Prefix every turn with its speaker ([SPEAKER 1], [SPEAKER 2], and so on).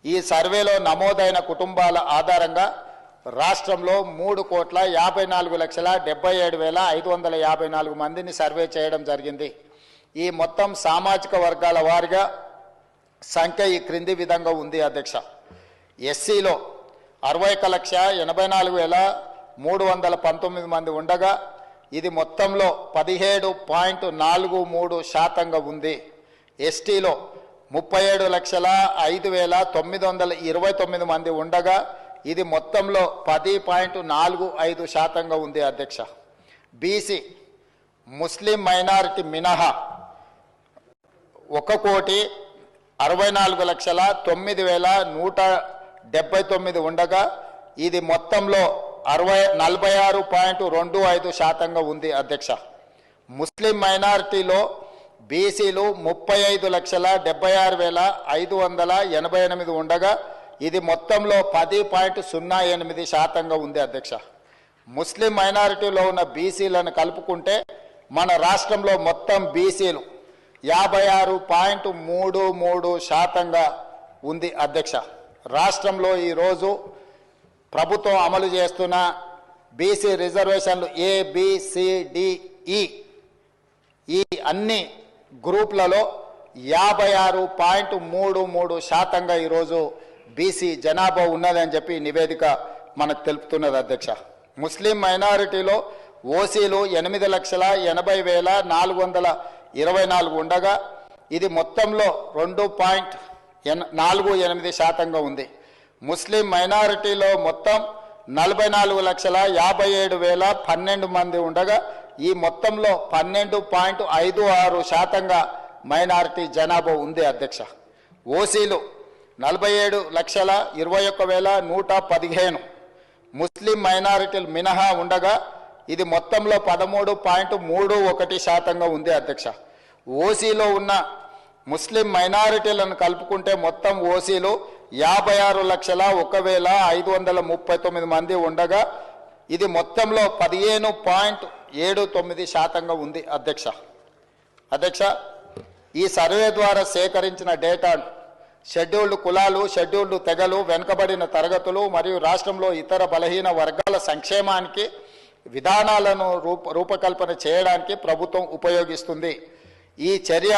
[SPEAKER 1] ఈ సర్వేలో నమోదైన కుటుంబాల ఆధారంగా రాష్ట్రంలో 3,54,77,554 మందిని సర్వే చేయడం జరిగింది. ఈ మొత్తం సామాజిక వర్గాల వారీగా సంఖ్య ఈ క్రింది విధంగా ఉంది అధ్యక్ష. ఎస్సీలో 61,84,319 మంది ఉండగా ఇది మొత్తంలో 17.43% ఉంది. ఎస్టీలో 37,05,929 మంది ఉండగా ఇది మొత్తంలో 10.45% ఉంది అధ్యక్ష. బీసీ ముస్లిం మైనారిటీ మినహా 1,64,09,179 ఉండగా ఇది మొత్తంలో 46.25% ఉంది అధ్యక్ష. ముస్లిం మైనారిటీలో బీసీలు 35,76,588 ఉండగా ఇది మొత్తంలో 10.08% ఉంది అధ్యక్ష. ముస్లిం మైనారిటీలో ఉన్న బీసీలను కలుపుకుంటే మన రాష్ట్రంలో మొత్తం బీసీలు 56.33% ఉంది అధ్యక్ష. రాష్ట్రంలో ఈరోజు ప్రభుత్వం అమలు చేస్తున్న బీసీ రిజర్వేషన్లు ABCDE ఈ అన్ని గ్రూపులలో 56.33% ఈరోజు బీసీ జనాభా ఉన్నదని చెప్పి నివేదిక మనకు తెలుపుతున్నది అధ్యక్ష. ముస్లిం మైనారిటీలో ఓసీలు 8,80,424 ఉండగా ఇది మొత్తంలో 2.48% ఉంది. ముస్లిం మైనారిటీలో మొత్తం 44,57,012 మంది ఉండగా ఈ మొత్తంలో 12.56% మైనారిటీ జనాభా ఉంది అధ్యక్ష. ఓసీలు 47,21,115 ముస్లిం మైనారిటీలు మినహా ఉండగా ఇది మొత్తంలో 13.31% ఉంది అధ్యక్ష. ఓసీలో ఉన్న ముస్లిం మైనారిటీలను కలుపుకుంటే మొత్తం ఓసీలు 56,01,539 మంది ఉండగా ఇది మొత్తంలో 15.79% ఉంది అధ్యక్ష. ఈ సర్వే ద్వారా సేకరించిన డేటాను షెడ్యూల్డ్ కులాలు, షెడ్యూల్డ్ తెగలు, వెనుకబడిన తరగతులు మరియు రాష్ట్రంలో ఇతర బలహీన వర్గాల సంక్షేమానికి విధానాలను రూపకల్పన చేయడానికి ప్రభుత్వం ఉపయోగిస్తుంది. ఈ చర్య